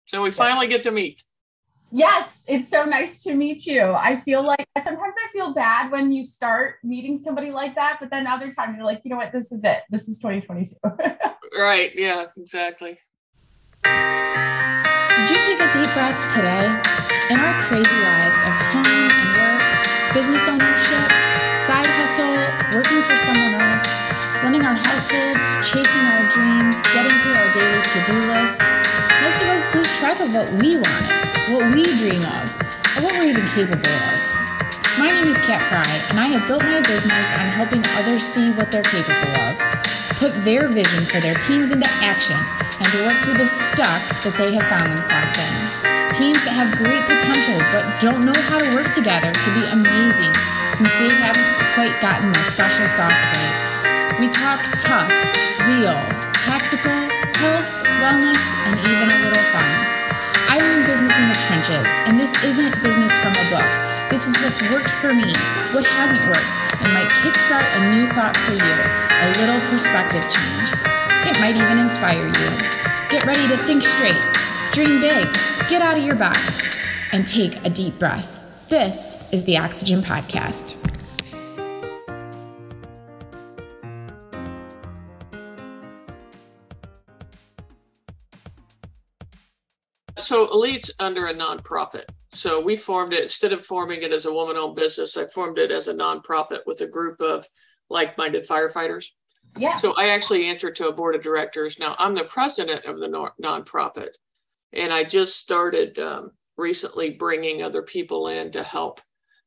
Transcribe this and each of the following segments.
So we finally get to meet. Yes, it's so nice to meet you. I feel like sometimes I feel bad when you start meeting somebody like that, but then other times you're like, you know what, this is it. This is 2022. Right. Yeah, exactly. Did you take a deep breath today? In our crazy lives of home and work, business ownership, side hustle, working for someone else, running our households, chasing our dreams, getting through our daily to-do list, most of us lose track of what we wanted, what we dream of, or what we're even capable of. My name is Kat Fry, and I have built my business on helping others see what they're capable of, put their vision for their teams into action, and to work through the stuck that they have found themselves in. Teams that have great potential but don't know how to work together to be amazing since they haven't quite gotten their special sauce right. We talk tough, real, tactical, health, wellness, and even a little fun. I learned business in the trenches, and this isn't business from a book. This is what's worked for me, what hasn't worked, and might kickstart a new thought for you, a little perspective change. It might even inspire you. Get ready to think straight, dream big, get out of your box, and take a deep breath. This is the Oxygen Podcast. So Elite's under a nonprofit. So we formed it, instead of forming it as a woman-owned business, I formed it as a nonprofit with a group of like-minded firefighters. Yeah. So I actually answer to a board of directors. Now I'm the president of the nonprofit, and I just started recently bringing other people in to help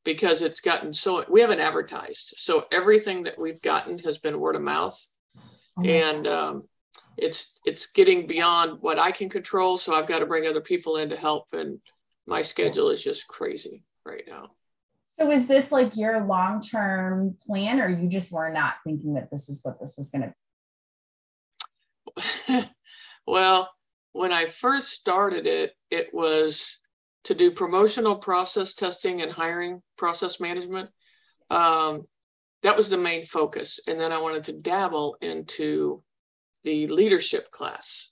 because it's gotten so, we haven't advertised. So everything that we've gotten has been word of mouth. And it's getting beyond what I can control. So I've got to bring other people in to help. And my schedule is just crazy right now. So is this like your long-term plan, or you just were not thinking that this is what this was going to be? Well, when I first started it, it was to do promotional process testing and hiring process management. That was the main focus. And then I wanted to dabble into the leadership class.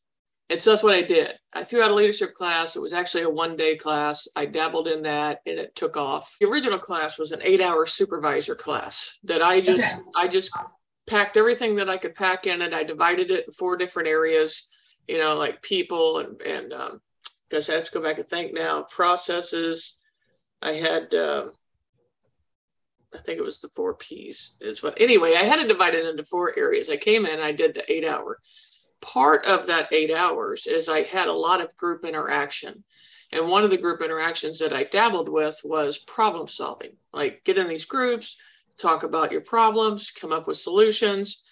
And so that's what I did. I threw out a leadership class. It was actually a one-day class. I dabbled in that and it took off. The original class was an 8-hour supervisor class that I just packed everything that I could pack in it. I divided it in 4 different areas, you know, like people and because I have to go back and think now, processes. I had, I think it was the 4 P's is what, anyway, I had it divided into 4 areas. I came in, I did the 8-hour. Part of that 8 hours is I had a lot of group interaction. And one of the group interactions that I dabbled with was problem solving, like get in these groups, talk about your problems, come up with solutions.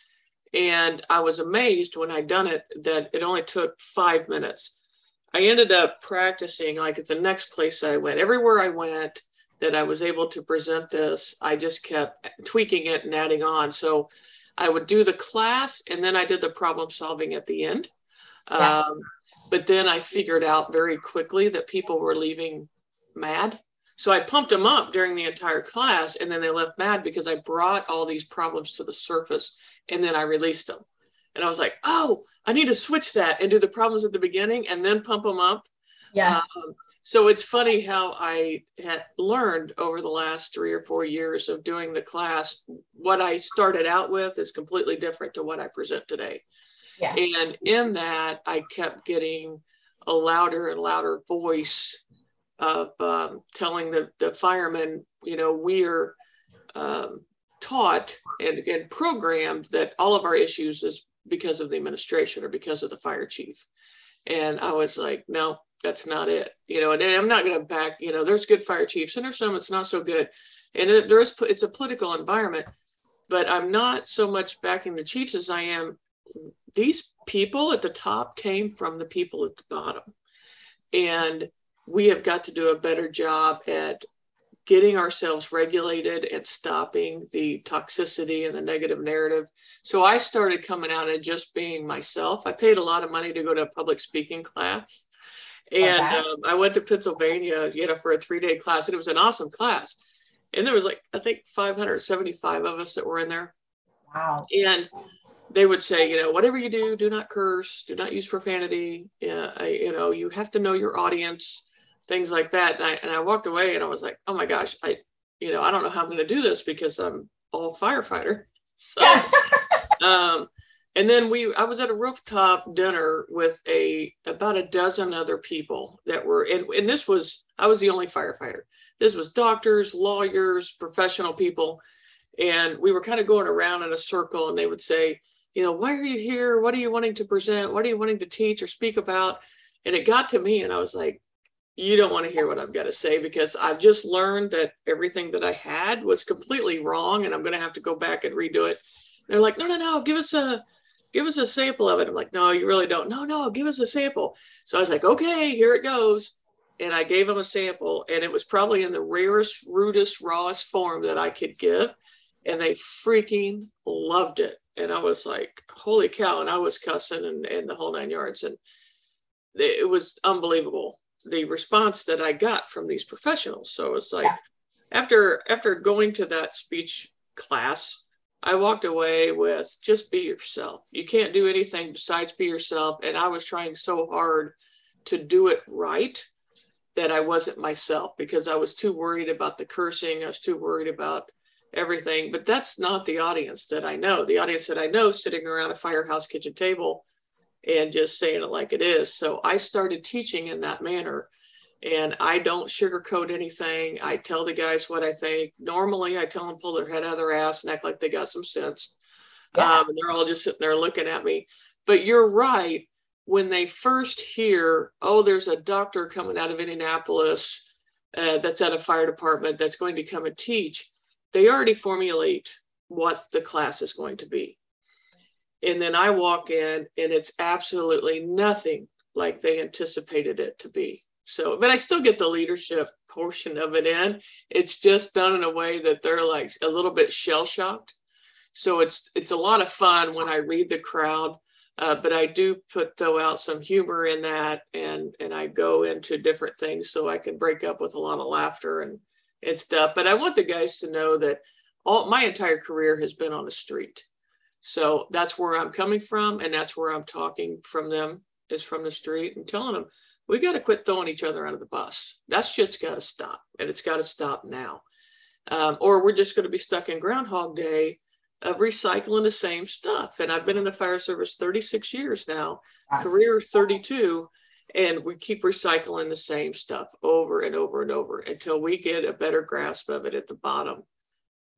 And I was amazed when I'd done it that it only took 5 minutes. I ended up practicing like at the next place I went, everywhere I went that I was able to present this, I just kept tweaking it and adding on. So I would do the class and then I did the problem solving at the end. Yeah. But then I figured out very quickly that people were leaving mad. So I pumped them up during the entire class and then they left mad because I brought all these problems to the surface and then I released them. And I was like, oh, I need to switch that and do the problems at the beginning and then pump them up. Yes. So it's funny how I had learned over the last 3 or 4 years of doing the class, what I started out with is completely different to what I present today. Yeah. And in that, I kept getting a louder and louder voice of telling the firemen, you know, we're taught and programmed that all of our issues is because of the administration or because of the fire chief. And I was like, no, that's not it. You know, and I'm not going to back, you know, there's good fire chiefs and there's some it's not so good. And it's a political environment, but I'm not so much backing the chiefs as I am. These people at the top came from the people at the bottom. And we have got to do a better job at getting ourselves regulated and stopping the toxicity and the negative narrative. So I started coming out and just being myself. I paid a lot of money to go to a public speaking class. And I went to Pennsylvania, you know, for a 3-day class, and it was an awesome class. And there was like, I think 575 of us that were in there. Wow. And they would say, you know, whatever you do, do not curse, do not use profanity. You know, you have to know your audience, things like that. And I walked away and I was like, oh my gosh, I don't know how I'm going to do this because I'm all firefighter. So, and then I was at a rooftop dinner with about a dozen other people that were, and I was the only firefighter. This was doctors, lawyers, professional people. And we were kind of going around in a circle, and they would say, you know, why are you here? What are you wanting to present? What are you wanting to teach or speak about? And it got to me, and I was like, you don't want to hear what I've got to say, because I've just learned that everything that I had was completely wrong, and I'm going to have to go back and redo it. And they're like, no, give us a sample of it. I'm like, no, you really don't. No, give us a sample. So I was like, okay, here it goes. And I gave them a sample, and it was probably in the rarest, rudest, rawest form that I could give. And they freaking loved it. And I was like, holy cow. And I was cussing and the whole 9 yards. And it was unbelievable, the response that I got from these professionals. So it's like, after going to that speech class, I walked away with, just be yourself. You can't do anything besides be yourself. And I was trying so hard to do it right that I wasn't myself, because I was too worried about the cursing. I was too worried about everything. But that's not the audience that I know. The audience that I know is sitting around a firehouse kitchen table and just saying it like it is. So I started teaching in that manner, and I don't sugarcoat anything. I tell the guys what I think. Normally I tell them pull their head out of their ass and act like they got some sense. And they're all just sitting there looking at me. But you're right. When they first hear, oh, there's a doctor coming out of Indianapolis that's at a fire department that's going to come and teach, they already formulate what the class is going to be. And then I walk in, and it's absolutely nothing like they anticipated it to be. So, but I still get the leadership portion of it in. It's just done in a way that they're like a little bit shell-shocked. So it's a lot of fun when I read the crowd. But I do throw out some humor in that, and I go into different things so I can break up with a lot of laughter and stuff. But I want the guys to know that my entire career has been on the street. So that's where I'm coming from, and that's where I'm talking from them, is from the street, and telling them, we got to quit throwing each other under the bus. That shit's got to stop, and it's got to stop now. Or we're just going to be stuck in Groundhog Day of recycling the same stuff. And I've been in the fire service 36 years now, career 32, and we keep recycling the same stuff over and over and over until we get a better grasp of it at the bottom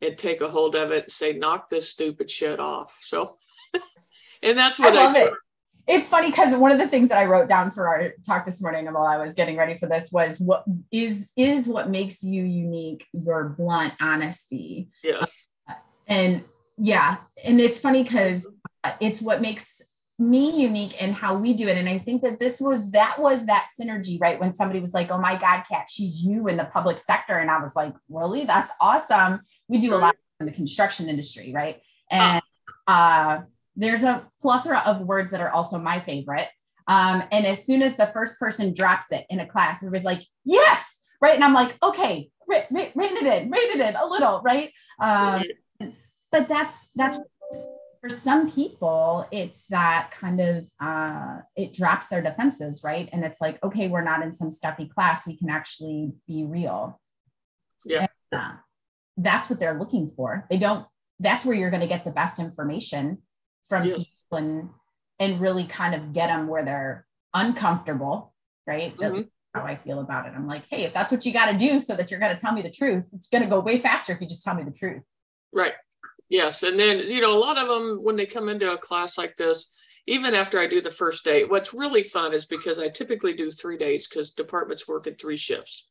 and take a hold of it and say, knock this stupid shit off. So, and that's what I love it. It's funny because one of the things that I wrote down for our talk this morning and while I was getting ready for this was, what is what makes you unique, your blunt honesty. Yes. And it's funny because it's what makes me unique and how we do it. And I think that that was that synergy, right? When somebody was like, oh my God, Kat, she's you in the public sector. And I was like, really? That's awesome. We do a lot in the construction industry, right? And there's a plethora of words that are also my favorite. And as soon as the first person drops it in a class, it was like, yes, right? And I'm like, okay, rein it in a little, right? But that's for some people, it's that kind of, it drops their defenses, right? And it's like, okay, we're not in some stuffy class. We can actually be real. Yeah. And, that's what they're looking for. That's where you're going to get the best information from people and really kind of get them where they're uncomfortable, right? Mm-hmm. That's how I feel about it. I'm like, hey, if that's what you got to do so that you're going to tell me the truth, it's going to go way faster if you just tell me the truth. Right. Yes. And then, a lot of them, when they come into a class like this, even after I do the first day, what's really fun is because I typically do 3 days because departments work in 3 shifts.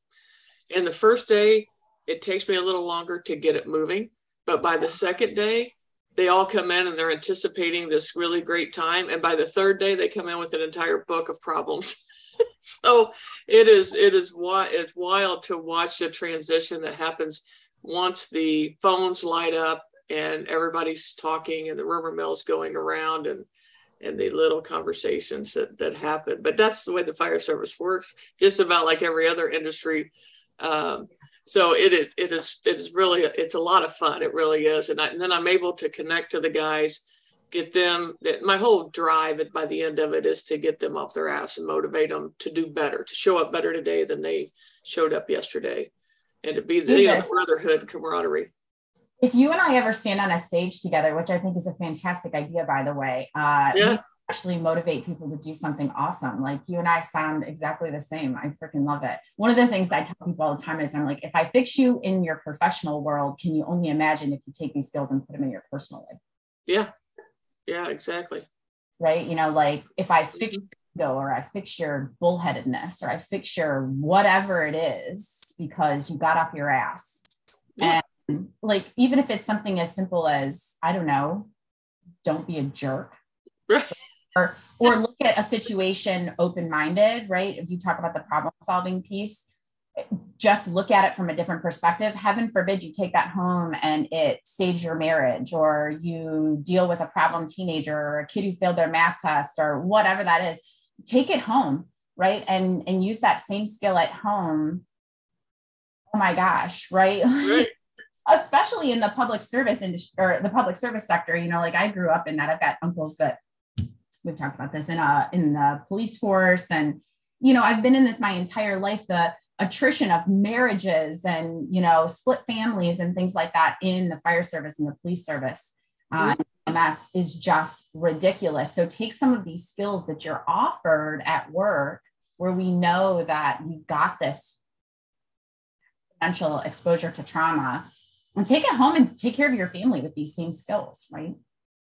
And the first day, it takes me a little longer to get it moving. But by the second day, they all come in and they're anticipating this really great time. And by the third day, they come in with an entire book of problems. So it's wild to watch the transition that happens once the phones light up and everybody's talking and the rumor mill's going around and the little conversations that happen. But that's the way the fire service works, just about like every other industry. So it is really, it's a lot of fun. It really is. And then I'm able to connect to the guys, get them, my whole drive by the end of it is to get them off their ass and motivate them to do better, to show up better today than they showed up yesterday, and to be the brotherhood, camaraderie. If you and I ever stand on a stage together, which I think is a fantastic idea, by the way, we actually motivate people to do something awesome. Like you and I sound exactly the same. I freaking love it. One of the things I tell people all the time is I'm like, if I fix you in your professional world, can you only imagine if you take these skills and put them in your personal life? Yeah. Yeah, exactly. Right. You know, like if I fix your ego, or I fix your bullheadedness, or I fix your whatever it is, because you got off your ass. Yeah. And like, even if it's something as simple as, I don't know, don't be a jerk. Or look at a situation open-minded, right? If you talk about the problem-solving piece, just look at it from a different perspective. Heaven forbid you take that home and it saves your marriage, or you deal with a problem teenager, or a kid who failed their math test, or whatever that is. Take it home, right? And use that same skill at home. Oh my gosh, right? Right. Especially in the public service industry, or the public service sector, you know, like I grew up in that. I've got uncles that, we've talked about this, in the police force. And, you know, I've been in this my entire life, the attrition of marriages and, you know, split families and things like that in the fire service and the police service. EMS is just ridiculous. So take some of these skills that you're offered at work, where we know that you've got this potential exposure to trauma, and take it home and take care of your family with these same skills, right?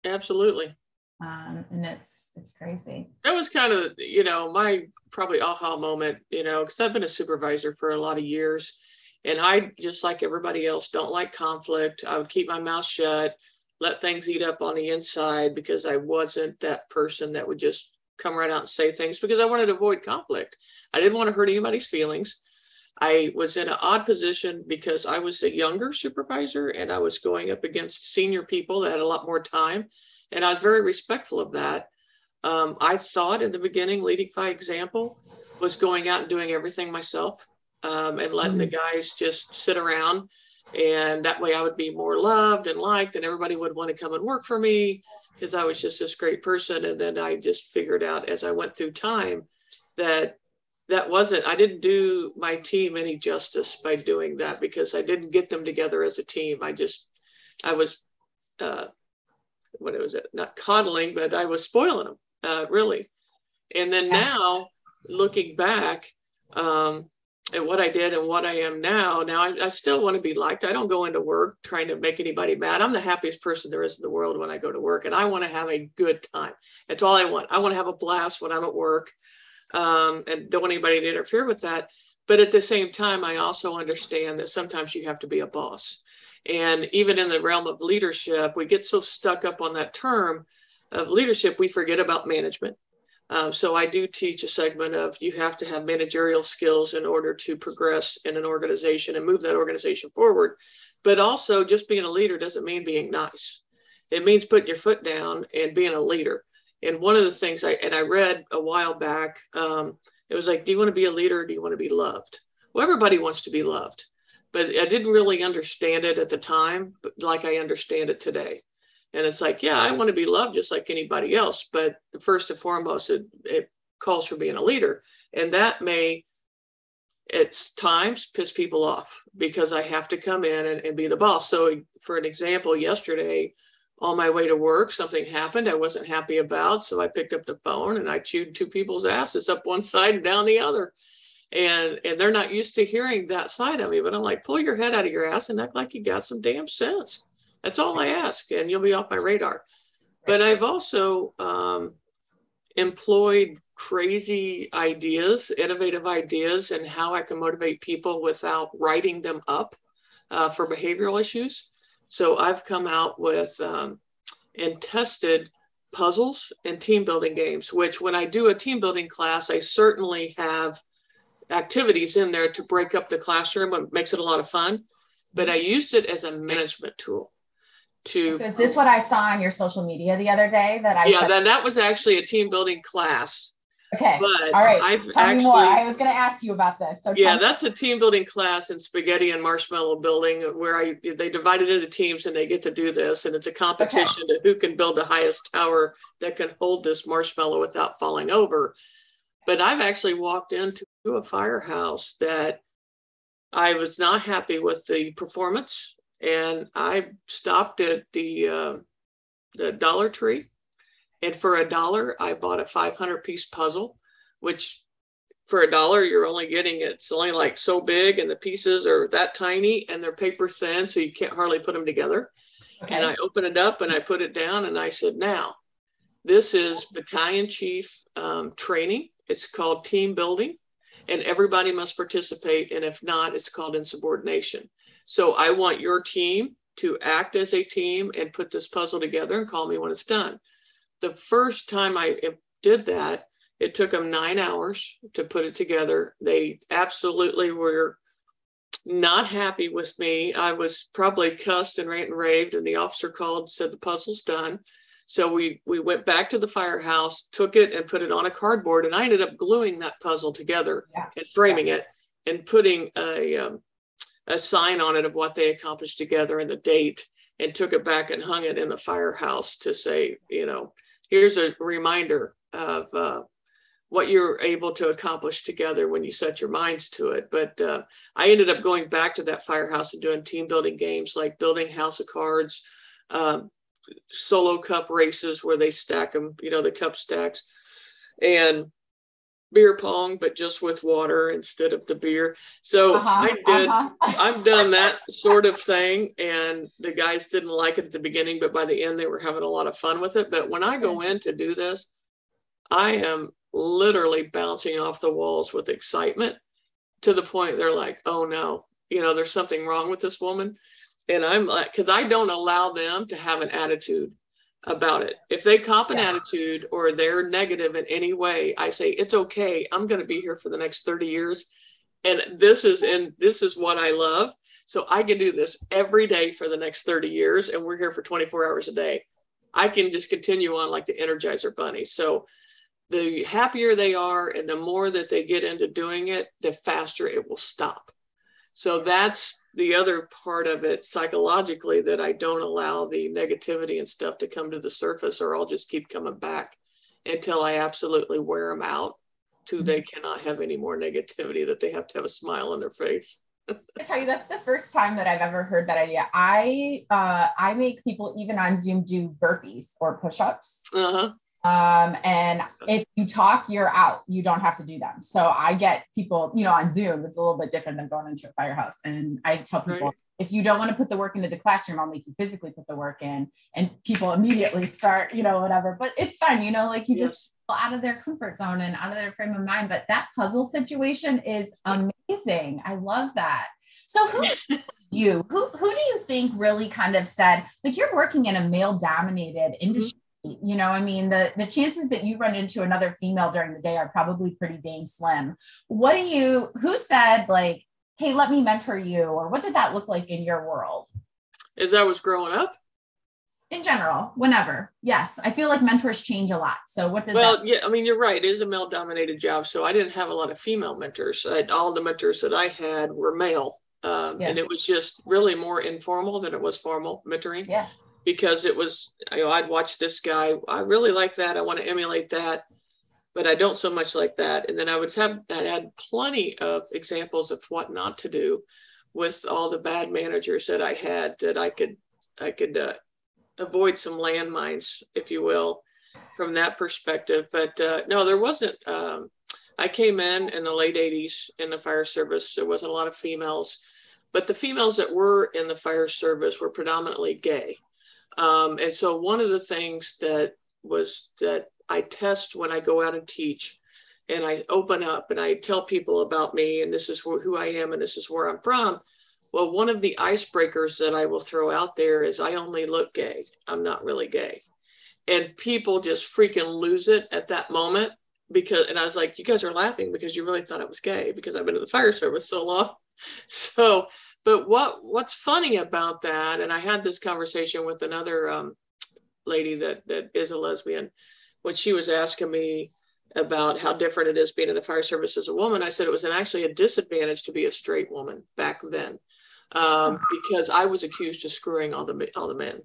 Absolutely. And it's crazy. That was kind of, you know, my probably aha moment, you know, because I've been a supervisor for a lot of years, and I, just like everybody else, don't like conflict. I would keep my mouth shut, let things eat up on the inside, because I wasn't that person that would just come right out and say things, because I wanted to avoid conflict. I didn't want to hurt anybody's feelings. I was in an odd position because I was a younger supervisor, and I was going up against senior people that had a lot more time. And I was very respectful of that. I thought in the beginning, leading by example was going out and doing everything myself, and letting the guys just sit around. And that way I would be more loved and liked, and everybody would want to come and work for me because I was just this great person. And then I just figured out as I went through time that I didn't do my team any justice by doing that, because I didn't get them together as a team. I was, not coddling, but I was spoiling them, really. And then now, looking back at what I did and what I am now I still want to be liked. I don't go into work trying to make anybody mad. I'm the happiest person there is in the world when I go to work, and I want to have a good time. That's all I want. I want to have a blast when I'm at work, and don't want anybody to interfere with that. But at the same time, I also understand that sometimes you have to be a boss. And even in the realm of leadership, we get so stuck up on that term of leadership, we forget about management. So I do teach a segment of, you have to have managerial skills in order to progress in an organization and move that organization forward. But also, just being a leader doesn't mean being nice. It means putting your foot down and being a leader. And one of the things I read a while back, it was like, do you want to be a leader, or do you want to be loved? Well, everybody wants to be loved. But I didn't really understand it at the time, but like I understand it today. And it's like, yeah, I want to be loved just like anybody else. But first and foremost, it calls for being a leader. And that may, at times, piss people off, because I have to come in and be the boss. So for an example, yesterday, on my way to work, something happened I wasn't happy about. So I picked up the phone and I chewed two people's asses up one side and down the other. And they're not used to hearing that side of me, but I'm like, pull your head out of your ass and act like you got some damn sense. That's all I ask, and you'll be off my radar. But I've also employed crazy ideas, innovative ideas, and how I can motivate people without writing them up for behavioral issues. So I've come out with and tested puzzles and team building games, which when I do a team building class, I certainly have activities in there to break up the classroom. It makes it a lot of fun, but I used it as a management tool. So is this what I saw on your social media the other day? That was actually a team building class. Okay. But All right. I've Tell me more. I was going to ask you about this. So yeah, that's a team building class in spaghetti and marshmallow building where they divided into teams and they get to do this. And it's a competition to who can build the highest tower that can hold this marshmallow without falling over. But I've actually walked into a firehouse that I was not happy with the performance. And I stopped at the Dollar Tree. And for $1, I bought a 500-piece puzzle, which for $1, you're only getting it's only like so big, and the pieces are that tiny, and they're paper thin, so you can't hardly put them together. Okay. And I opened it up and I put it down, and I said, "Now, this is Battalion Chief training. It's called team building, and everybody must participate. And if not, it's called insubordination. So I want your team to act as a team and put this puzzle together and call me when it's done." The first time I did that, it took them 9 hours to put it together. They absolutely were not happy with me. I was probably cussed and ranted and raved, and the officer called and said the puzzle's done. So we went back to the firehouse, took it and put it on a cardboard, and I ended up gluing that puzzle together and framing it and putting a sign on it of what they accomplished together and the date, and took it back and hung it in the firehouse to say, here's a reminder of what you're able to accomplish together when you set your minds to it. But I ended up going back to that firehouse and doing team building games like building house of cards, solo cup races where they stack them, the cup stacks, and beer pong, but just with water instead of the beer. So I've done that sort of thing, and the guys didn't like it at the beginning, but by the end they were having a lot of fun with it. But when I go in to do this, I am literally bouncing off the walls with excitement to the point they're like, "Oh no, there's something wrong with this woman." And I'm like, because I don't allow them to have an attitude about it. If they cop an attitude or they're negative in any way, I say, "It's okay. I'm going to be here for the next 30 years. And this is what I love. So I can do this every day for the next 30 years. And we're here for 24 hours a day. I can just continue on like the Energizer Bunny." So the happier they are and the more that they get into doing it, the faster it will stop. So that's the other part of it psychologically, that I don't allow the negativity and stuff to come to the surface, or I'll just keep coming back until I absolutely wear them out till they cannot have any more negativity, that they have to have a smile on their face. I tell you, that's the first time that I've ever heard that idea. I make people even on Zoom do burpees or push-ups. And if you talk, you're out. You don't have to do them. So I get people, on Zoom, it's a little bit different than going into a firehouse. And I tell people, if you don't want to put the work into the classroom, I'll make you physically put the work in. And people immediately start, whatever. But it's fun, just out of their comfort zone and out of their frame of mind. But that puzzle situation is amazing. I love that. So who do you think really kind of said, like, you're working in a male dominated industry? The chances that you run into another female during the day are probably pretty dang slim. Who said, like, "Hey, let me mentor you," or what did that look like in your world? As I was growing up? In general, whenever. Yes. I feel like mentors change a lot. So what did you're right. It is a male dominated job. So I didn't have a lot of female mentors. All the mentors that I had were male. And it was just really more informal than it was formal mentoring. Yeah. Because it was, I'd watch this guy. I really like that. I want to emulate that, but I don't so much like that. And then I had plenty of examples of what not to do with all the bad managers that I had, that I could avoid some landmines, if you will, from that perspective. But no, there wasn't. I came in the late 80s in the fire service. There wasn't a lot of females, but the females that were in the fire service were predominantly gay. And so one of the things that I test when I go out and teach, and I open up and I tell people about me, and this is who I am, and this is where I'm from. Well, one of the icebreakers that I will throw out there is, I only look gay. I'm not really gay. And people just freaking lose it at that moment, and I was like, you guys are laughing because you really thought I was gay because I've been in the fire service so long. So, but what's funny about that, and I had this conversation with another lady that is a lesbian, when she was asking me, about how different it is being in the fire service as a woman. I said it was actually a disadvantage to be a straight woman back then, because I was accused of screwing all the men,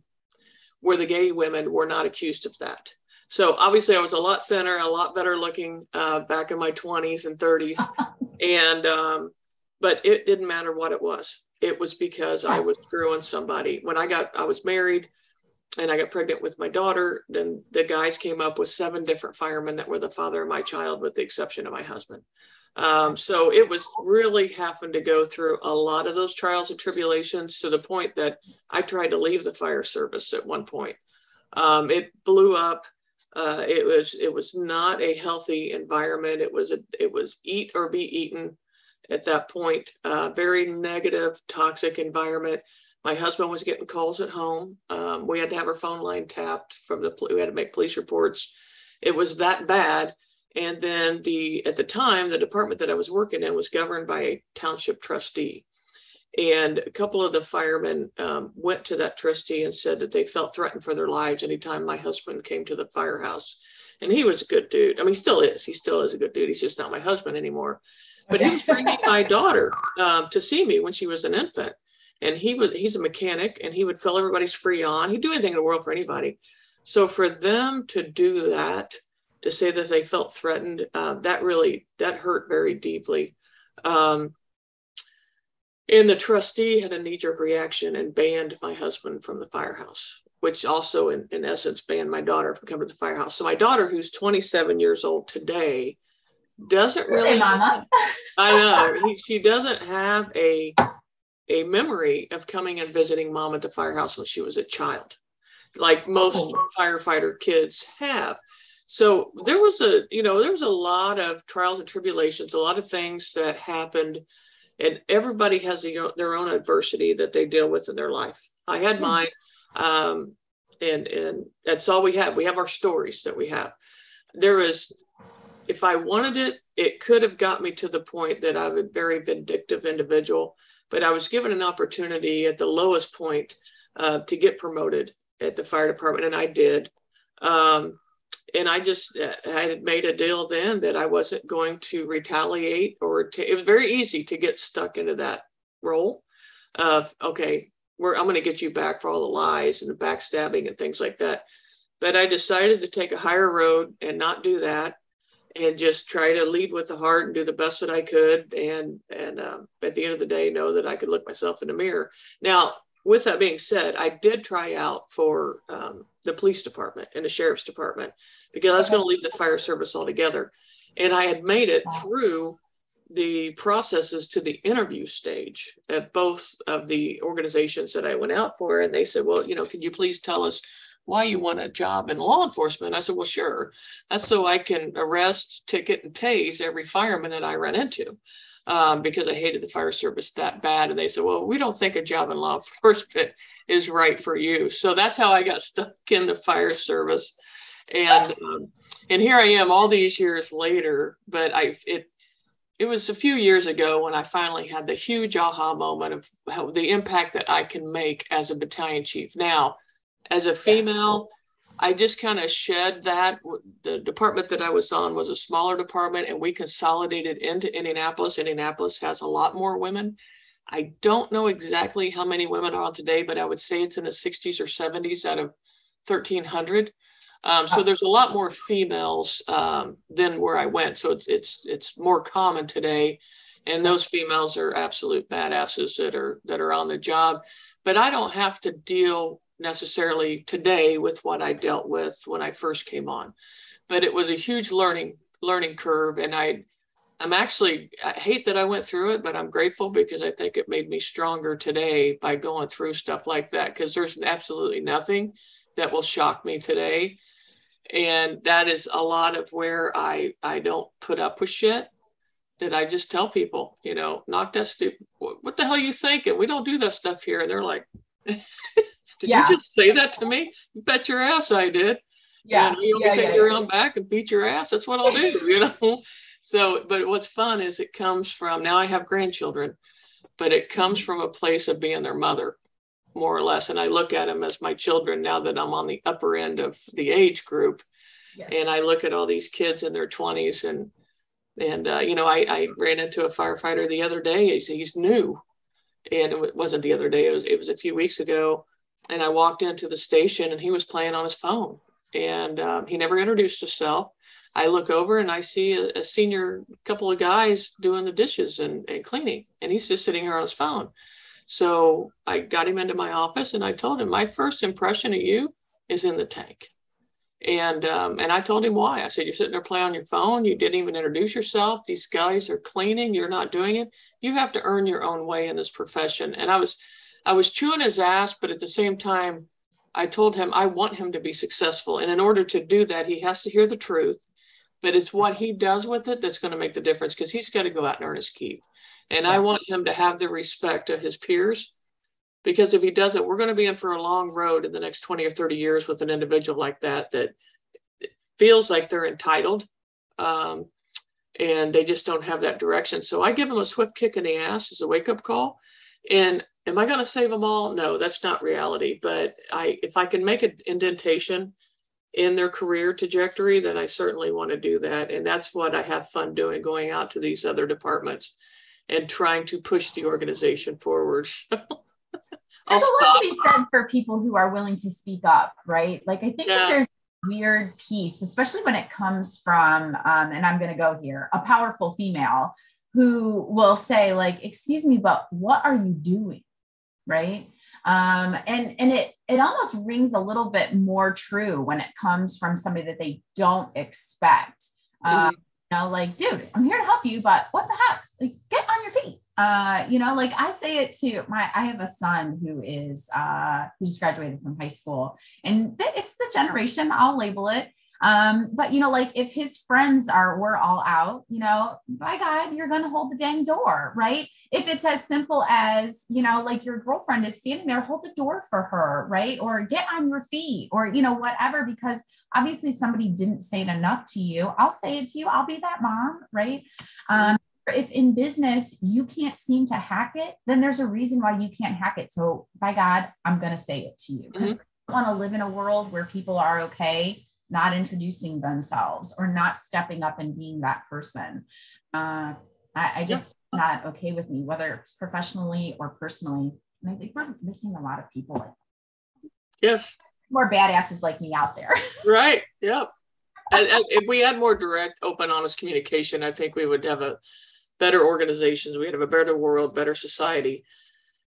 where the gay women were not accused of that. So obviously I was a lot thinner, a lot better looking back in my 20s and 30s. And, but it didn't matter what it was. It was because I was screwing somebody. When I was married and I got pregnant with my daughter, then the guys came up with 7 different firemen that were the father of my child, with the exception of my husband. So it was really having to go through a lot of those trials and tribulations, to the point that I tried to leave the fire service at one point. It blew up. It was not a healthy environment. It was eat or be eaten at that point. Very negative, toxic environment. My husband was getting calls at home. We had to have our phone line tapped we had to make police reports. It was that bad. And then at the time, the department that I was working in was governed by a township trustee. And a couple of the firemen went to that trustee and said that they felt threatened for their lives anytime my husband came to the firehouse. And he was a good dude. I mean, he still is. He still is a good dude. He's just not my husband anymore. But he was bringing my daughter to see me when she was an infant. And he's a mechanic, and he would fill everybody's Freon. He'd do anything in the world for anybody. So for them to do that, to say that they felt threatened, that hurt very deeply. And the trustee had a knee-jerk reaction and banned my husband from the firehouse, which also in essence banned my daughter from coming to the firehouse. So my daughter, who's 27 years old today, doesn't really, hey, Mama. I know, she doesn't have a memory of coming and visiting Mom at the firehouse when she was a child, like most firefighter kids have. So there was a lot of trials and tribulations, a lot of things that happened, and everybody has their own adversity that they deal with in their life. I had mine, and that's all we have. We have our stories that we have. If I wanted it, it could have got me to the point that I was a very vindictive individual, but I was given an opportunity at the lowest point to get promoted at the fire department, and I did. And I had made a deal then that I wasn't going to retaliate it was very easy to get stuck into that role of, okay, I'm going to get you back for all the lies and the backstabbing and things like that. But I decided to take a higher road and not do that, and just try to lead with the heart and do the best that I could. And at the end of the day, know that I could look myself in the mirror. Now, with that being said, I did try out for the police department and the sheriff's department, because I was going to leave the fire service altogether. And I had made it through the processes to the interview stage at both of the organizations that I went out for. And they said, well, could you please tell us why you want a job in law enforcement? I said, well, sure. That's so I can arrest, ticket, and tase every fireman that I run into. Because I hated the fire service that bad. And they said, well, we don't think a job in law enforcement is right for you. So that's how I got stuck in the fire service. And here I am all these years later, but it was a few years ago when I finally had the huge aha moment of how the impact that I can make as a battalion chief. Now, as a female, I just kind of shed that. The department that I was on was a smaller department, and we consolidated into Indianapolis. Indianapolis has a lot more women. I don't know exactly how many women are on today, but I would say it's in the 60s or 70s out of 1,300. So there's a lot more females than where I went. So it's more common today, and those females are absolute badasses that are on the job. But I don't have to deal necessarily today with what I dealt with when I first came on, but it was a huge learning curve. And I hate that I went through it, but I'm grateful, because I think it made me stronger today by going through stuff like that, because there's absolutely nothing that will shock me today. And that is a lot of where I don't put up with shit, that I just tell people, knock that stupid, what the hell are you thinking? We don't do that stuff here. And they're like, did you just say that to me? You bet your ass I did. Yeah. You want me to take you around back and beat your ass? That's what I'll do, So, but what's fun is it comes from, now I have grandchildren, but it comes from a place of being their mother, more or less. And I look at them as my children now that I'm on the upper end of the age group. Yeah. And I look at all these kids in their 20s and I ran into a firefighter the other day. He's new. And it wasn't the other day. It was a few weeks ago. And I walked into the station and he was playing on his phone. And he never introduced himself. I look over and I see a senior couple of guys doing the dishes and cleaning. And he's just sitting here on his phone. So I got him into my office and I told him, my first impression of you is in the tank. And I told him why. I said, you're sitting there playing on your phone. You didn't even introduce yourself. These guys are cleaning. You're not doing it. You have to earn your own way in this profession. And I was chewing his ass, but at the same time, I told him I want him to be successful. And in order to do that, he has to hear the truth. But it's what he does with it that's going to make the difference, because he's got to go out and earn his keep. And I want him to have the respect of his peers, because if he doesn't, we're going to be in for a long road in the next 20 or 30 years with an individual like that feels like they're entitled and they just don't have that direction. So I give them a swift kick in the ass as a wake-up call. And am I going to save them all? No, that's not reality. But if I can make an indentation in their career trajectory, then I certainly want to do that. And that's what I have fun doing, going out to these other departments and trying to push the organization forward. There's a lot to be said for people who are willing to speak up, right? Like, I think that there's a weird piece, especially when it comes from, and I'm going to go here, a powerful female who will say, like, excuse me, but what are you doing? Right. And it almost rings a little bit more true when it comes from somebody that they don't expect. Like, dude, I'm here to help you, but what the heck? Like, get on your feet. Like I say it to I have a son who just graduated from high school, and it's the generation, I'll label it. But like if his friends we're all out, by God, you're going to hold the dang door, right? If it's as simple as, like your girlfriend is standing there, hold the door for her, right? Or get on your feet, or, whatever, because obviously somebody didn't say it enough to you. I'll say it to you. I'll be that mom, right? If in business you can't seem to hack it, then there's a reason why you can't hack it. So by God, I'm going to say it to you, because I want to live in a world where people are okay not introducing themselves or not stepping up and being that person. I just not okay with me, whether it's professionally or personally. And I think we're missing a lot of people like that. Yes. More badasses like me out there. Right. Yep. And if we had more direct, open, honest communication, I think we would have a better organizations. We'd have a better world, better society.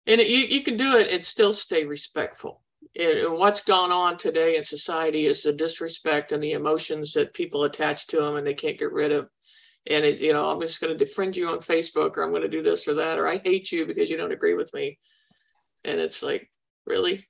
And you can do it and still stay respectful. And what's gone on today in society is the disrespect and the emotions that people attach to them and they can't get rid of. And I'm just going to defriend you on Facebook, or I'm going to do this or that, or I hate you because you don't agree with me. And it's like, really?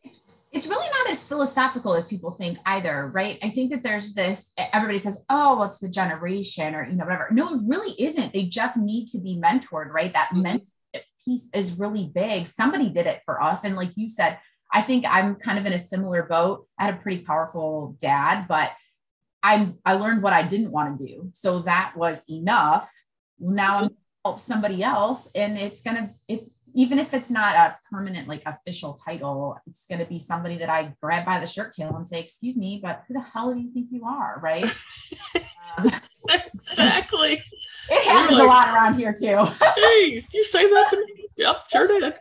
It's really not as philosophical as people think either, right? I think that there's this, everybody says, oh, well, it's the generation or, whatever. No, it really isn't. They just need to be mentored, right? That mentorship piece is really big. Somebody did it for us. And like you said, I think I'm kind of in a similar boat. I had a pretty powerful dad, but I learned what I didn't want to do. So that was enough. Now I'm going to help somebody else. And even if it's not a permanent, like official title, it's going to be somebody that I grab by the shirt tail and say, excuse me, but who the hell do you think you are? Right. Exactly. It happens a lot around here too. Hey, you say that to me? Yep, sure did.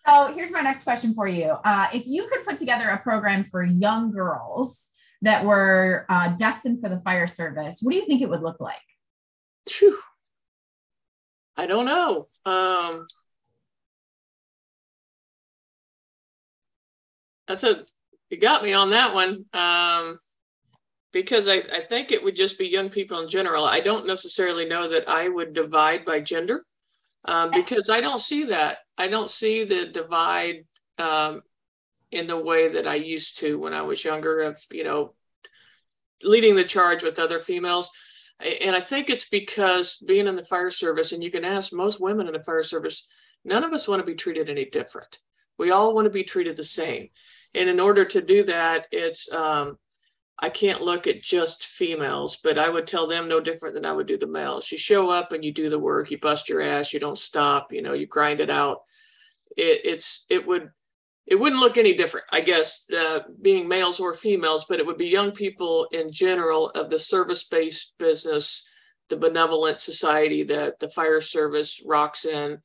So here's my next question for you. If you could put together a program for young girls that were destined for the fire service, what do you think it would look like? Phew. I don't know. You got me on that one. Because I think it would just be young people in general. I don't necessarily know that I would divide by gender, because I don't see that. I don't see the divide in the way that I used to when I was younger, of, leading the charge with other females. And I think it's because being in the fire service, and you can ask most women in the fire service, none of us want to be treated any different. We all want to be treated the same. And in order to do that, it's, I can't look at just females, but I would tell them no different than I would do the males. You show up and you do the work, you bust your ass, you don't stop, you grind it out. It would it wouldn't look any different, I guess, being males or females, but it would be young people in general of the service-based business, the benevolent society that the fire service rocks in,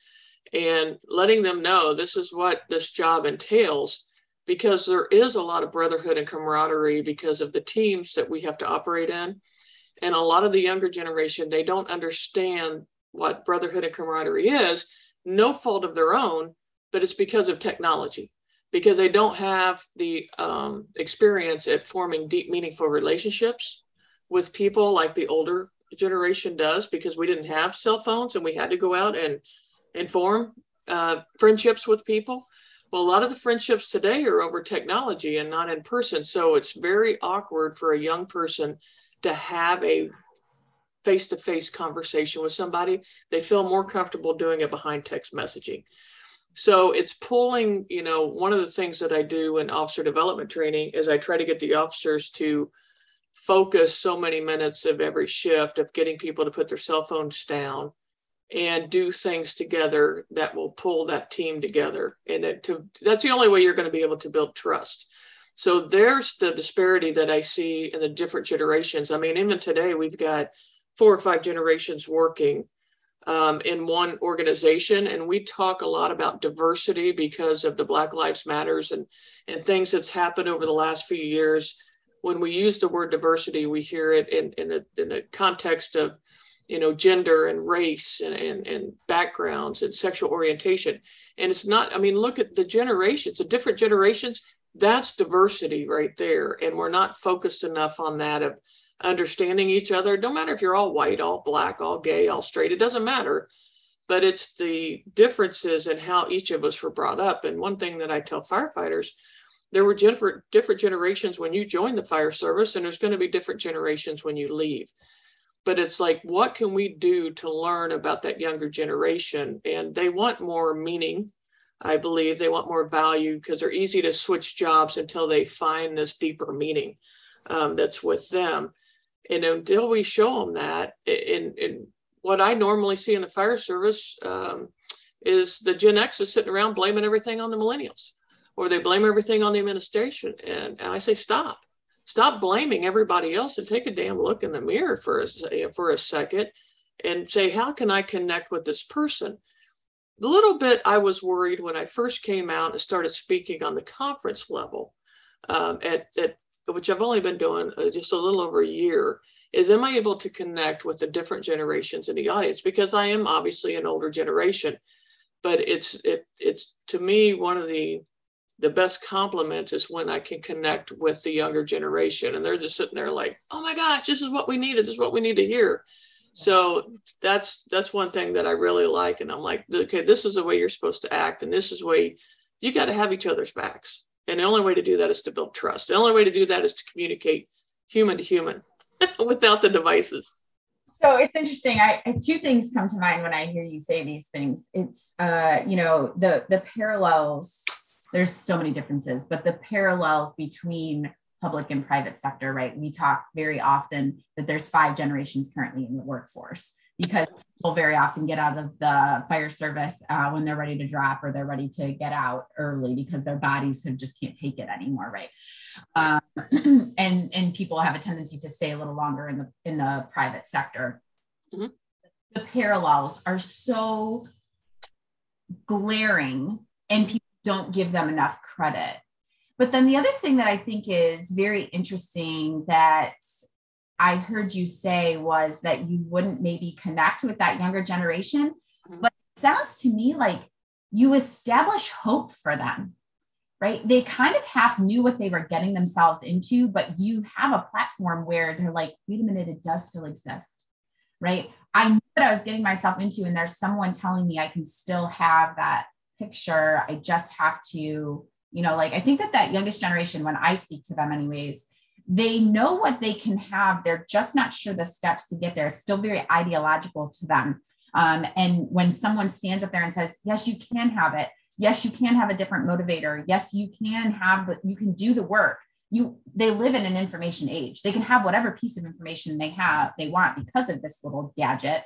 and letting them know this is what this job entails, because there is a lot of brotherhood and camaraderie because of the teams that we have to operate in. And a lot of the younger generation, they don't understand what brotherhood and camaraderie is, no fault of their own, but it's because of technology, because they don't have the experience at forming deep, meaningful relationships with people like the older generation does, because we didn't have cell phones and we had to go out and form friendships with people. Well, a lot of the friendships today are over technology and not in person. So it's very awkward for a young person to have a face-to-face conversation with somebody. They feel more comfortable doing it behind text messaging. So it's pulling, one of the things that I do in officer development training is I try to get the officers to focus so many minutes of every shift of getting people to put their cell phones down and do things together that will pull that team together. And that's the only way you're going to be able to build trust. So there's the disparity that I see in the different generations. I mean, even today, we've got 4 or 5 generations working in one organization. And we talk a lot about diversity because of the Black Lives Matters and things that's happened over the last few years. When we use the word diversity, we hear it in the context of, gender and race and backgrounds and sexual orientation. And it's not, look at the generations, the different generations, that's diversity right there. And we're not focused enough on that of understanding each other. No matter if you're all white, all black, all gay, all straight, it doesn't matter. But it's the differences in how each of us were brought up. And one thing that I tell firefighters, there were different generations when you joined the fire service, and there's going to be different generations when you leave. But it's like, what can we do to learn about that younger generation? And they want more meaning. I believe they want more value because they're easy to switch jobs until they find this deeper meaning that's with them. And until we show them that, in what I normally see in the fire service is the Gen X is sitting around blaming everything on the millennials, or they blame everything on the administration. And I say, stop blaming everybody else and take a damn look in the mirror for a second and say, how can I connect with this person? A little bit I was worried when I first came out and started speaking on the conference level, at which I've only been doing just a little over a year, is am I able to connect with the different generations in the audience? Because I am obviously an older generation, but it's to me, one of the best compliments is when I can connect with the younger generation and they're just sitting there like, oh my gosh, this is what we needed. This is what we need to hear. So that's one thing that I really like. And I'm like, okay, this is the way you're supposed to act. And this is the way you got to have each other's backs. And the only way to do that is to build trust. The only way to do that is to communicate human to human without the devices. So it's interesting. Two things come to mind when I hear you say these things. It's, the parallels. There's so many differences, but the parallels between public and private sector, right? We talk very often that there's 5 generations currently in the workforce because people very often get out of the fire service when they're ready to drop or they're ready to get out early because their bodies just can't take it anymore, right? And people have a tendency to stay a little longer in the private sector. Mm-hmm. The parallels are so glaring and people don't give them enough credit. But then the other thing that I think is very interesting that I heard you say was that you wouldn't maybe connect with that younger generation, but it sounds to me like you establish hope for them, right? They kind of half knew what they were getting themselves into, but you have a platform where they're like, wait a minute, it does still exist, right? I knew what I was getting myself into, and there's someone telling me I can still have that picture. I just have to, I think that youngest generation, when I speak to them anyways, they know what they can have. They're just not sure the steps to get there. It's still very ideological to them. And when someone stands up there and says, yes, you can have it. Yes, you can have a different motivator. Yes, you can do the work. They live in an information age. They can have whatever piece of information they want because of this little gadget.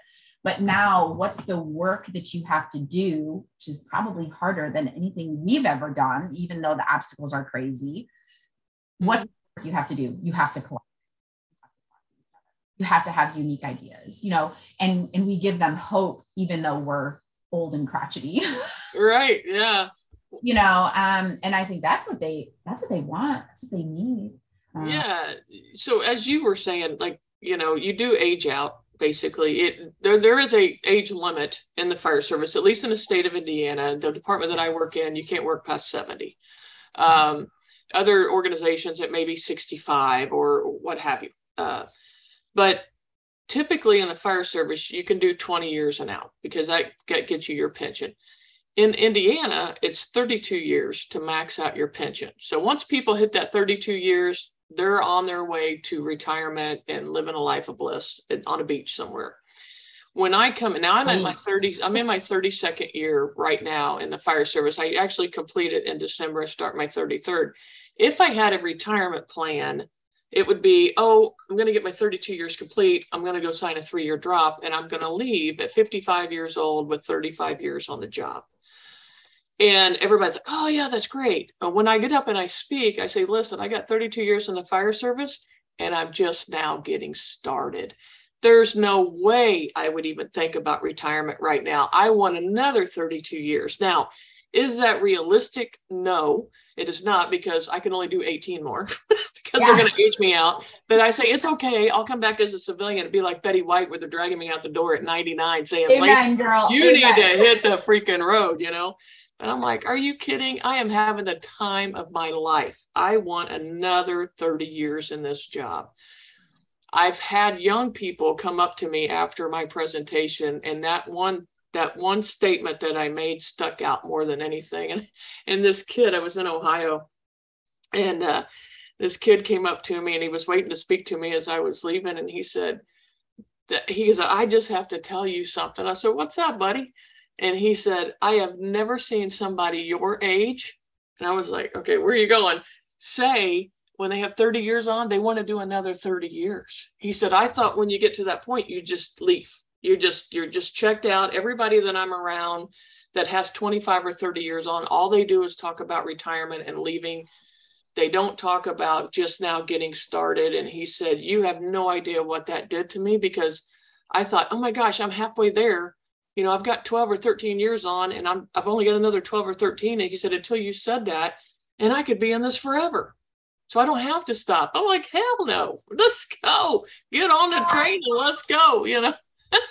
But now what's the work that you have to do, which is probably harder than anything we've ever done, even though the obstacles are crazy. What's the work you have to do? You have to collaborate. You have to have unique ideas, you know, and we give them hope, even though we're old and crotchety. Right. Yeah. You know, and I think that's what they want. That's what they need. Yeah. So as you were saying, like, you know, you do age out, basically. There is a age limit in the fire service, at least in the state of Indiana. The department that I work in, you can't work past 70. Other organizations, it may be 65 or what have you. But typically in the fire service, you can do 20 years and out because that gets you your pension. In Indiana, it's 32 years to max out your pension. So once people hit that 32 years, they're on their way to retirement and living a life of bliss on a beach somewhere. When I come, now I'm in my 32nd year right now in the fire service. I actually completed in December. I start my 33rd. If I had a retirement plan, it would be, oh, I'm going to get my 32 years complete. I'm going to go sign a 3-year drop, and I'm going to leave at 55 years old with 35 years on the job. And everybody's like, oh, yeah, that's great. But when I get up and I speak, I say, listen, I got 32 years in the fire service, and I'm just now getting started. There's no way I would even think about retirement right now. I want another 32 years. Now, is that realistic? No, it is not, because I can only do 18 more because they're going to age me out. But I say, it's okay. I'll come back as a civilian and be like Betty White, where they're dragging me out the door at 99 saying, Amen, girl. You need to hit the freaking road, you know? And I'm like, are you kidding? I am having the time of my life. I want another 30 years in this job. I've had young people come up to me after my presentation, and that one statement that I made stuck out more than anything. And this kid, I was in Ohio, and this kid came up to me, and he was waiting to speak to me as I was leaving. And he said, I just have to tell you something. I said, what's up, buddy? And he said, I have never seen somebody your age. And I was like, okay, where are you going? Say when they have 30 years on, they want to do another 30 years. He said, I thought when you get to that point, you just leave. You're just checked out. Everybody that I'm around that has 25 or 30 years on, all they do is talk about retirement and leaving. They don't talk about just now getting started. And he said, you have no idea what that did to me, because I thought, oh my gosh, I'm halfway there. You know, I've got 12 or 13 years on, and I've only got another 12 or 13. And he said, until you said that, and I could be in this forever. So I don't have to stop. I'm like, hell no, let's go. Get on the train and let's go, you know.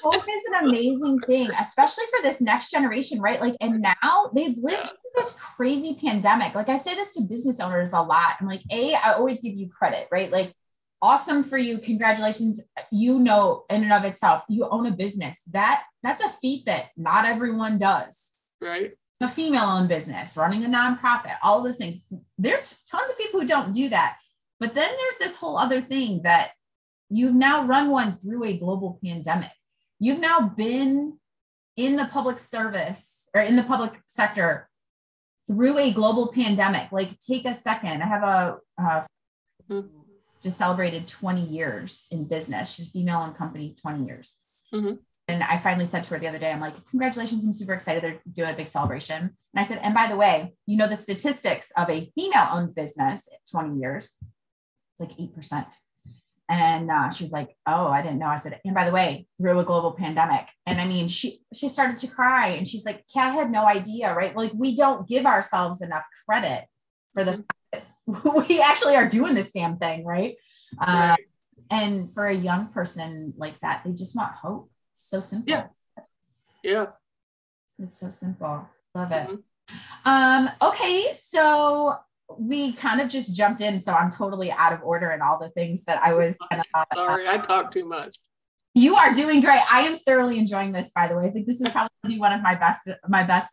Hope is an amazing thing, especially for this next generation, right? Like, and now they've lived through this crazy pandemic. Like, I say this to business owners a lot. I'm like, I always give you credit, right? Like, awesome for you. Congratulations. You know, in and of itself, you own a business. That's a feat that not everyone does. Right. A female-owned business, running a nonprofit, all of those things. There's tons of people who don't do that. But then there's this whole other thing that you've now run one through a global pandemic. You've now been in the public service or in the public sector through a global pandemic. Like, take a second. I have just celebrated 20 years in business. She's a female-owned company, 20 years. Mm-hmm. And I finally said to her the other day, I'm like, congratulations. I'm super excited. They're doing a big celebration. And I said, and by the way, you know, the statistics of a female-owned business at 20 years, it's like 8%. And she's like, oh, I didn't know. I said, and by the way, through a global pandemic. And I mean, she started to cry, and she's like, Kat, I had no idea, right? Like, we don't give ourselves enough credit for the fact that we actually are doing this damn thing, right? And for a young person like that, they just want hope. It's so simple. Yeah. It's so simple. Love it. Mm-hmm. Okay. So we kind of just jumped in. So I'm totally out of order in all the things that I was. Sorry, I talk too much. You are doing great. I am thoroughly enjoying this, by the way. I think this is probably one of my best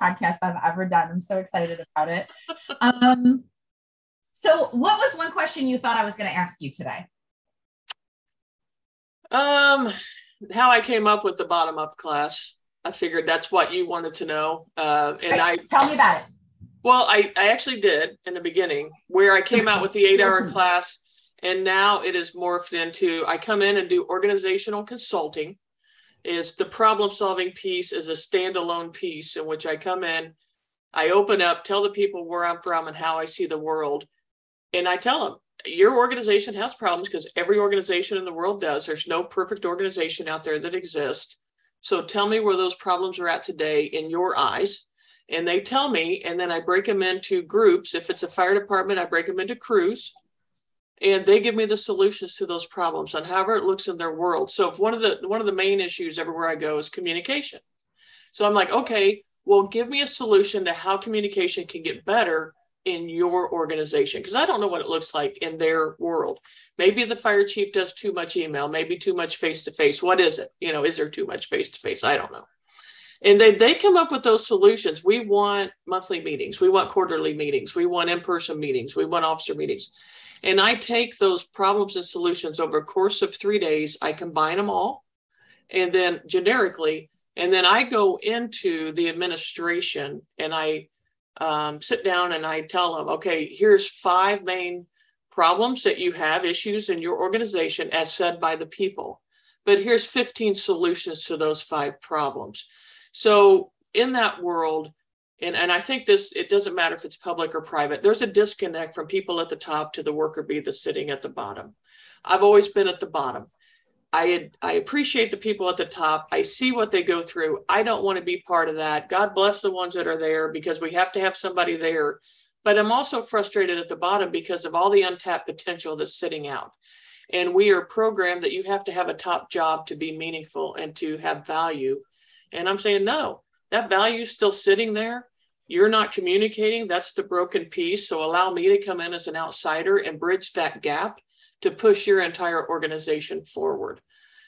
podcasts I've ever done. I'm so excited about it. So what was one question you thought I was going to ask you today? How I came up with the bottom-up class. I figured that's what you wanted to know. Tell me about it. Well, I actually did in the beginning, where I came out with the 8-hour class, and now it is morphed into, I come in and do organizational consulting. is the problem solving piece is a standalone piece in which I come in, I open up, tell the people where I'm from and how I see the world. And I tell them, your organization has problems because every organization in the world does. There's no perfect organization out there that exists. So tell me where those problems are at today in your eyes. And they tell me, and then I break them into groups. If it's a fire department, I break them into crews. And they give me the solutions to those problems on however it looks in their world. So if one of the main issues everywhere I go is communication. So I'm like, okay, well, give me a solution to how communication can get better in your organization, because I don't know what it looks like in their world. Maybe the fire chief does too much email, maybe too much face-to-face. What is it? You know, is there too much face-to-face? I don't know. And they come up with those solutions. We want monthly meetings. We want quarterly meetings. We want in-person meetings. We want officer meetings. And I take those problems and solutions over a course of 3 days. I combine them all, and then generically, and then I go into the administration and I sit down and I tell them, okay, here's 5 main problems that you have, issues in your organization as said by the people, but here's 15 solutions to those 5 problems. So in that world, and I think this, it doesn't matter if it's public or private, there's a disconnect from people at the top to the worker bee that's sitting at the bottom. I've always been at the bottom. I appreciate the people at the top. I see what they go through. I don't want to be part of that. God bless the ones that are there, because we have to have somebody there. But I'm also frustrated at the bottom because of all the untapped potential that's sitting out. And we are programmed that you have to have a top job to be meaningful and to have value. And I'm saying, no, that value is still sitting there. You're not communicating. That's the broken piece. So allow me to come in as an outsider and bridge that gap to push your entire organization forward.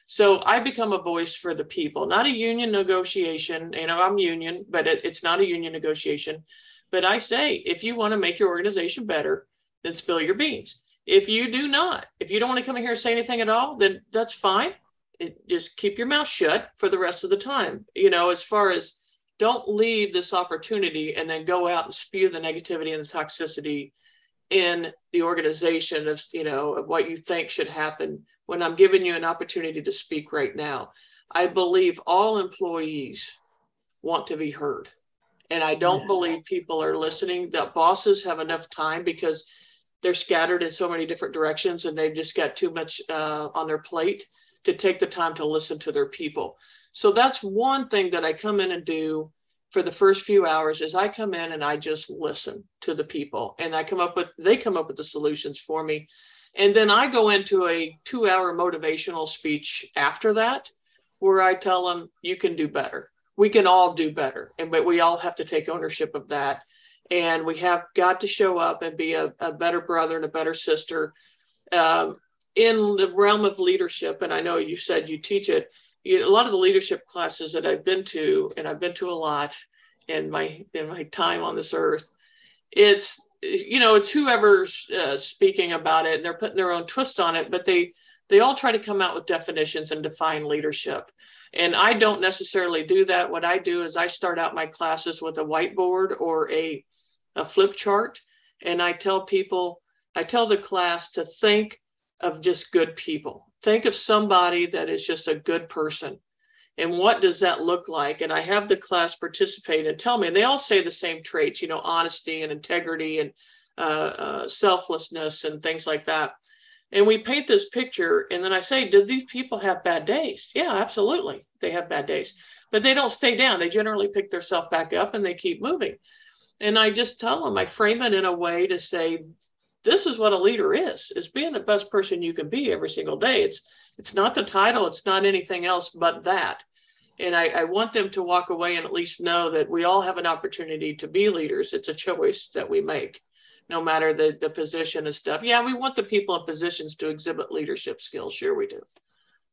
So I become a voice for the people, not a union negotiation. You know, I'm union, but it's not a union negotiation. But I say, if you want to make your organization better, then spill your beans. If you do not, if you don't want to come in here and say anything at all, then that's fine. Just keep your mouth shut for the rest of the time. You know, as far as don't leave this opportunity and then go out and spew the negativity and the toxicity in the organization of, you know, of what you think should happen, when I'm giving you an opportunity to speak right now. I believe all employees want to be heard. And I don't believe people are listening, that bosses have enough time because they're scattered in so many different directions and they've just got too much on their plate to take the time to listen to their people. So that's one thing that I come in and do for the first few hours, is I come in and I just listen to the people, and they come up with the solutions for me. And then I go into a 2-hour motivational speech after that, where I tell them, you can do better. We can all do better. But we all have to take ownership of that. And we have got to show up and be a better brother and a better sister in the realm of leadership. And I know you said you teach it. A lot of the leadership classes that I've been to, and I've been to a lot in my time on this earth, it's, you know, it's whoever's speaking about it and they're putting their own twist on it, but they all try to come out with definitions and define leadership. And I don't necessarily do that. What I do is I start out my classes with a whiteboard or a flip chart. And I tell the class to think of just good people. Think of somebody that is just a good person. And what does that look like? And I have the class participate and tell me, and they all say the same traits, you know, honesty and integrity and selflessness and things like that. And we paint this picture. And then I say, did these people have bad days? Yeah, absolutely. They have bad days, but they don't stay down. They generally pick themselves back up and they keep moving. And I just tell them, I frame it in a way to say, this is what a leader is being the best person you can be every single day. It's not the title. It's not anything else but that. And I want them to walk away and at least know that we all have an opportunity to be leaders. It's a choice that we make, no matter the position and stuff. Yeah, we want the people in positions to exhibit leadership skills. Sure we do.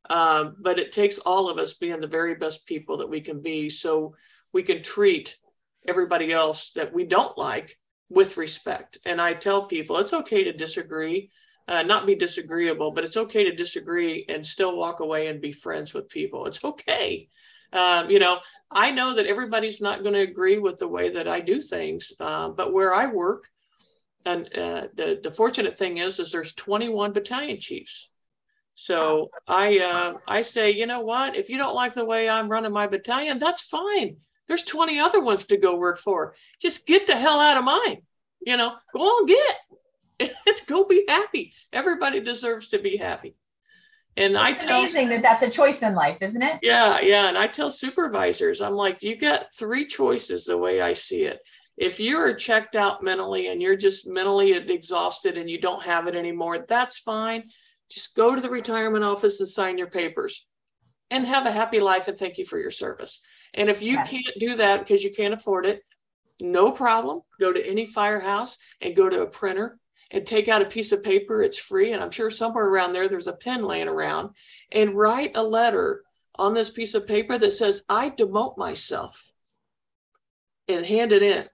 But it takes all of us being the very best people that we can be, so we can treat everybody else that we don't like with respect. And I tell people it's okay to disagree, not be disagreeable, but it's okay to disagree and still walk away and be friends with people. It's okay. You know, I know that everybody's not going to agree with the way that I do things, but where I work, and the fortunate thing is there's 21 battalion chiefs. So I say, you know what, if you don't like the way I'm running my battalion, that's fine. There's 20 other ones to go work for. Just get the hell out of mine. You know, go on, go be happy. Everybody deserves to be happy. And it's amazing that that's a choice in life, isn't it? Yeah. And I tell supervisors, I'm like, you got 3 choices the way I see it. If you're checked out mentally and you're just mentally exhausted and you don't have it anymore, that's fine. Just go to the retirement office and sign your papers and have a happy life and thank you for your service. And if you can't do that because you can't afford it, no problem. Go to any firehouse and go to a printer and take out a piece of paper. It's free. And I'm sure somewhere around there's a pen laying around, and write a letter on this piece of paper that says, I demote myself, and hand it in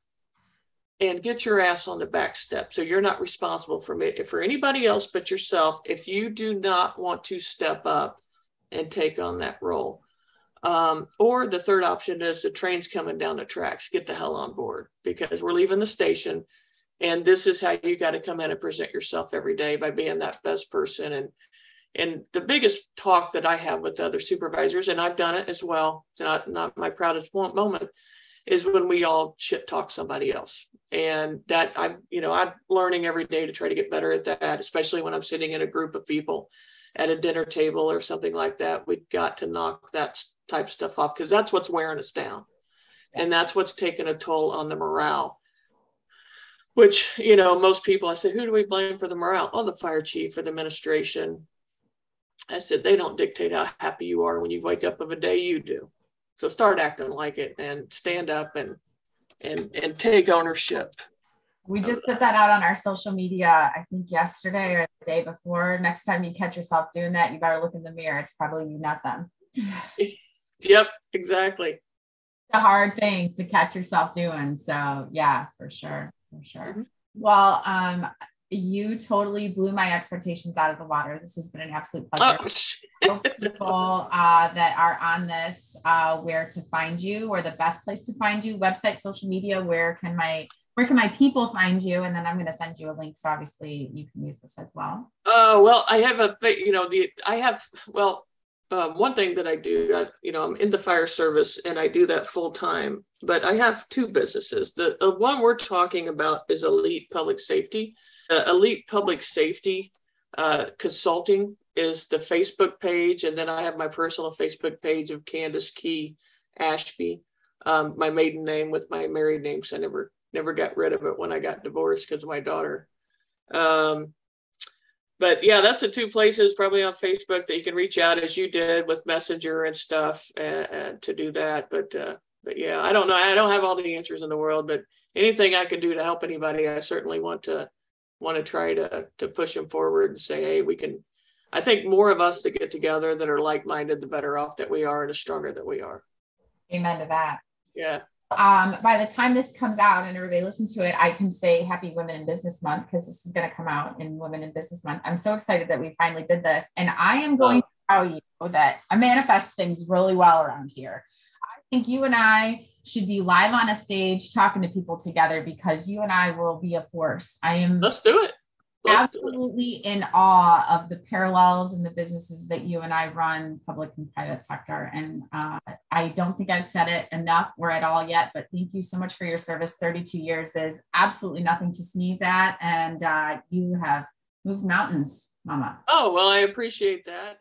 and get your ass on the back step. So you're not responsible for anybody else but yourself if you do not want to step up and take on that role. Or the third option is the train's coming down the tracks. Get the hell on board, because we're leaving the station. And this is how you got to come in and present yourself every day, by being that best person. And the biggest talk that I have with other supervisors, and I've done it as well, it's not my proudest moment, is when we all shit talk somebody else. And that I'm learning every day to try to get better at that, especially when I'm sitting in a group of people at a dinner table or something like that. We've got to knock that type of stuff off, because that's what's wearing us down. And that's what's taking a toll on the morale, which, most people, I said, who do we blame for the morale? Oh, the fire chief or the administration. I said, they don't dictate how happy you are when you wake up of a day, you do. So start acting like it and stand up and take ownership. We just put that out on our social media, I think yesterday or the day before. Next time you catch yourself doing that, you better look in the mirror. It's probably you, not them. Yep, exactly. It's a hard thing to catch yourself doing. So yeah, for sure. Mm-hmm. Well, you totally blew my expectations out of the water. This has been an absolute pleasure. People that are on this, where to find you, or the best place to find you, website, social media, where can my people find you? And then I'm going to send you a link. So obviously you can use this as well. Well, I have one thing that I do, I'm in the fire service and I do that full time, but I have 2 businesses. The one we're talking about is Elite Public Safety. Elite Public Safety Consulting is the Facebook page. And then I have my personal Facebook page of Candace Ashby, my maiden name with my married name. So I never got rid of it when I got divorced because of my daughter. But yeah, that's the 2 places probably on Facebook that you can reach out, as you did with Messenger and stuff, and to do that. But yeah, I don't know. I don't have all the answers in the world, but anything I can do to help anybody, I certainly want to try to push them forward and say, hey, we can. I think more of us to get together that are like-minded, the better off that we are and the stronger that we are. Amen to that. Yeah. By the time this comes out and everybody listens to it, I can say Happy Women in Business Month, because this is going to come out in Women in Business Month. I'm so excited that we finally did this. And I am going to tell you that I manifest things really well around here. I think you and I should be live on a stage talking to people together, because you and I will be a force. Let's do it. Absolutely in awe of the parallels in the businesses that you and I run, public and private sector. And I don't think I've said it enough or at all yet, but thank you so much for your service. 32 years is absolutely nothing to sneeze at. And you have moved mountains, Mama. Oh, well, I appreciate that.